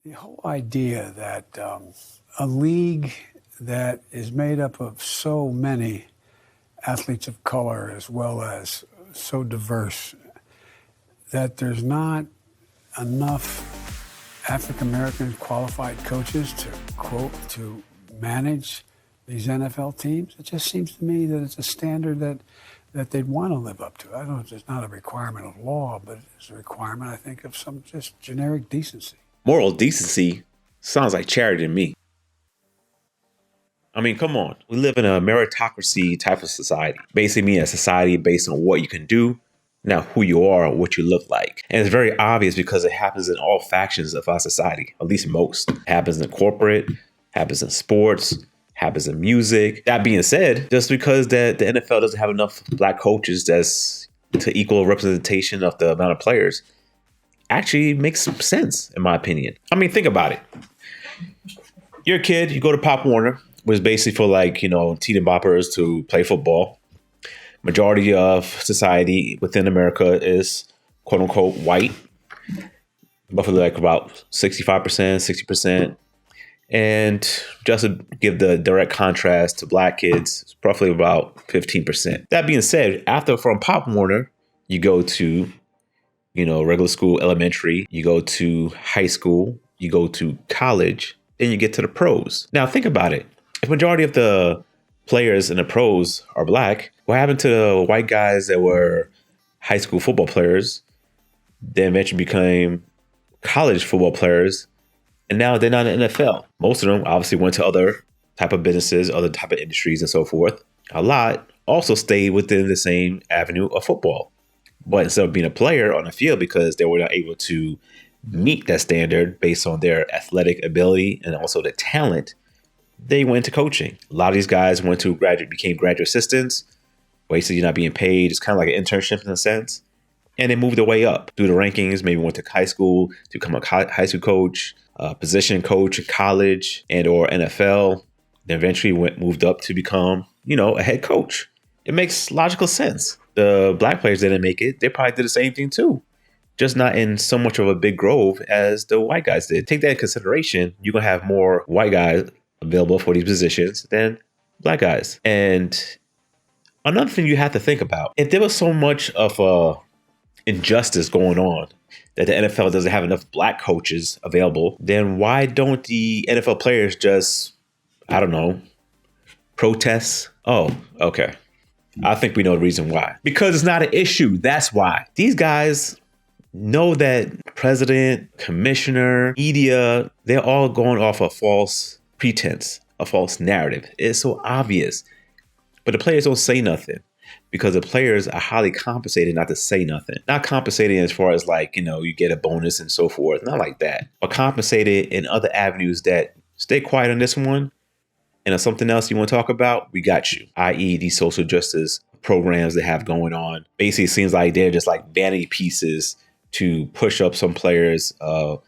The whole idea that a league that is made up of so many athletes of color as well as so diverse that there's not enough African American qualified coaches to quote to manage these NFL teams. It just seems to me that it's a standard that they'd want to live up to. I don't know if it's not a requirement of law, but it's a requirement, I think, of some just generic decency. Moral decency sounds like charity to me. I mean, come on. We live in a meritocracy type of society. Basically, mean a society based on what you can do, not who you are or what you look like. And it's very obvious because it happens in all factions of our society, at least most. It happens in corporate, happens in sports, happens in music. That being said, just because the NFL doesn't have enough black coaches that's to equal representation of the amount of players actually makes some sense, in my opinion. I mean, think about it. You're a kid, you go to Pop Warner, which is basically for teen and boppers to play football. Majority of society within America is quote unquote white, roughly like about 65%, 60%. And just to give the direct contrast to black kids, it's roughly about 15%. That being said, after from Pop Warner, you go to regular school, elementary, you go to high school, you go to college, then you get to the pros. Now think about it. If majority of the players in the pros are black, what happened to the white guys that were high school football players, then eventually became college football players, and now they're not in the NFL? Most of them obviously went to other type of businesses, other type of industries and so forth. A lot also stayed within the same avenue of football. But instead of being a player on the field because they were not able to meet that standard based on their athletic ability and also the talent, they went to coaching. A lot of these guys became graduate assistants. Basically, you're not being paid. It's kind of like an internship in a sense. And they moved their way up through the rankings, maybe went to high school to become a high school coach, position coach in college and or NFL. Then eventually moved up to become, a head coach. It makes logical sense. The black players didn't make it. They probably did the same thing too, just not in so much of a big grove as the white guys did. Take that in consideration. You're going to have more white guys available for these positions than black guys. And another thing you have to think about, if there was so much of a injustice going on that the NFL doesn't have enough black coaches available, then why don't the NFL players just, protest? Oh, okay. I think we know the reason why. Because it's not an issue. That's why. These guys know that president, commissioner, media, they're all going off a false pretense, a false narrative. It's so obvious. But the players don't say nothing because the players are highly compensated not to say nothing. Not compensated as far as you get a bonus and so forth. Not like that. But compensated in other avenues that stay quiet on this one. And if something else you want to talk about, we got you. I.e. these social justice programs they have going on. Basically, it seems like they're just like vanity pieces to push up some players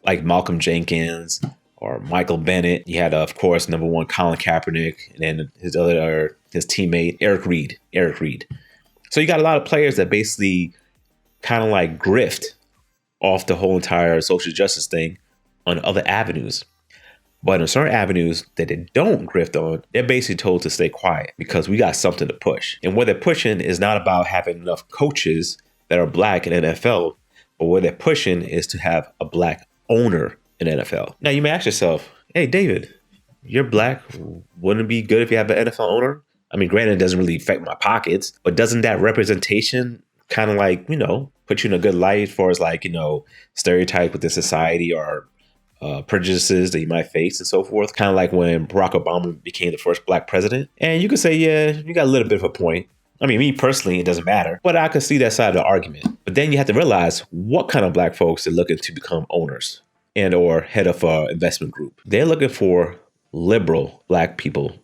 like Malcolm Jenkins or Michael Bennett. You had, of course, number one, Colin Kaepernick, and then his teammate, Eric Reed. So you got a lot of players that basically kind of like grift off the whole entire social justice thing on other avenues. But in certain avenues that they don't grift on, they're basically told to stay quiet because we got something to push. And what they're pushing is not about having enough coaches that are black in NFL, but what they're pushing is to have a black owner in NFL. Now, you may ask yourself, hey, David, you're black. Wouldn't it be good if you have an NFL owner? I mean, granted, it doesn't really affect my pockets, but doesn't that representation kind of put you in a good light as far as stereotype within society or prejudices that you might face and so forth? Kind of like when Barack Obama became the first black president. And you could say, yeah, you got a little bit of a point. I mean, me personally, it doesn't matter, but I could see that side of the argument. But then you have to realize what kind of black folks are looking to become owners and or head of an investment group. They're looking for liberal black people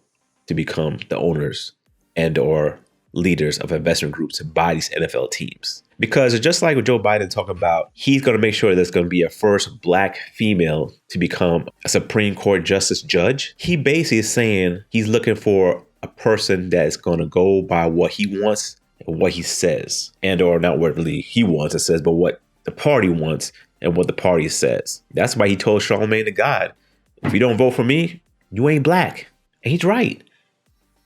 to become the owners and or leaders of investment groups to buy these NFL teams. Because just like with Joe Biden talking about, he's going to make sure there's going to be a first black female to become a Supreme Court justice judge. He basically is saying he's looking for a person that's going to go by what he wants and what he says, and or not what really he wants and says, but what the party wants and what the party says. That's why he told Charlemagne the God, if you don't vote for me, you ain't black. And he's right.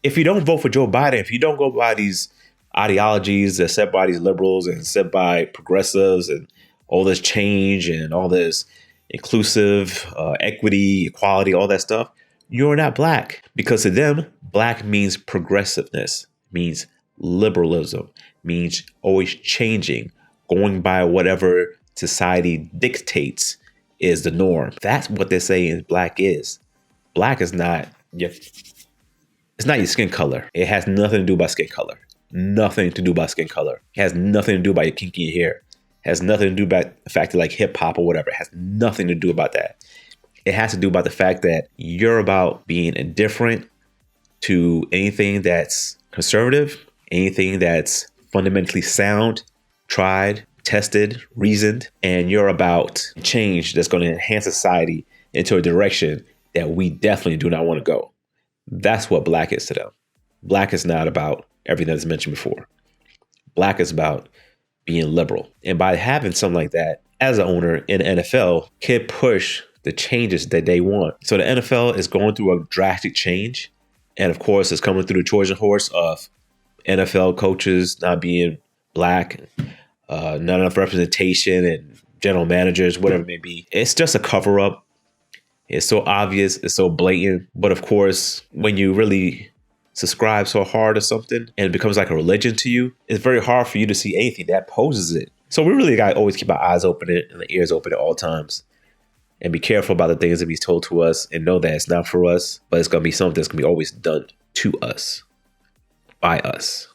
If you don't vote for Joe Biden, if you don't go by these ideologies that's set by these liberals and set by progressives and all this change and all this inclusive equity, equality, all that stuff, you're not black. Because to them, black means progressiveness, means liberalism, means always changing, going by whatever society dictates is the norm. That's what they're saying black is. Black is not it's not your skin color. It has nothing to do about skin color. Nothing to do about skin color. It has nothing to do about your kinky hair. It has nothing to do about the fact that like hip hop or whatever. It has nothing to do about that. It has to do about the fact that you're about being indifferent to anything that's conservative, anything that's fundamentally sound, tried, tested, reasoned, and you're about change that's going to enhance society into a direction that we definitely do not want to go. That's what black is to them. Black is not about everything that's mentioned before. Black is about being liberal. And by having something like that, as an owner in the NFL, can push the changes that they want. So the NFL is going through a drastic change. And of course, it's coming through the Trojan horse of NFL coaches not being black, not enough representation, and general managers, whatever it may be. It's just a cover up. It's so obvious. It's so blatant. But of course, when you really subscribe so hard to something and it becomes like a religion to you, it's very hard for you to see anything that opposes it. So we really got to always keep our eyes open and the ears open at all times and be careful about the things that be told to us and know that it's not for us, but it's going to be something that's going to be always done to us, by us,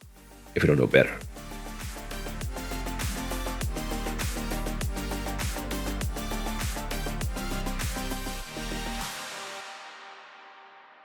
if we don't know better.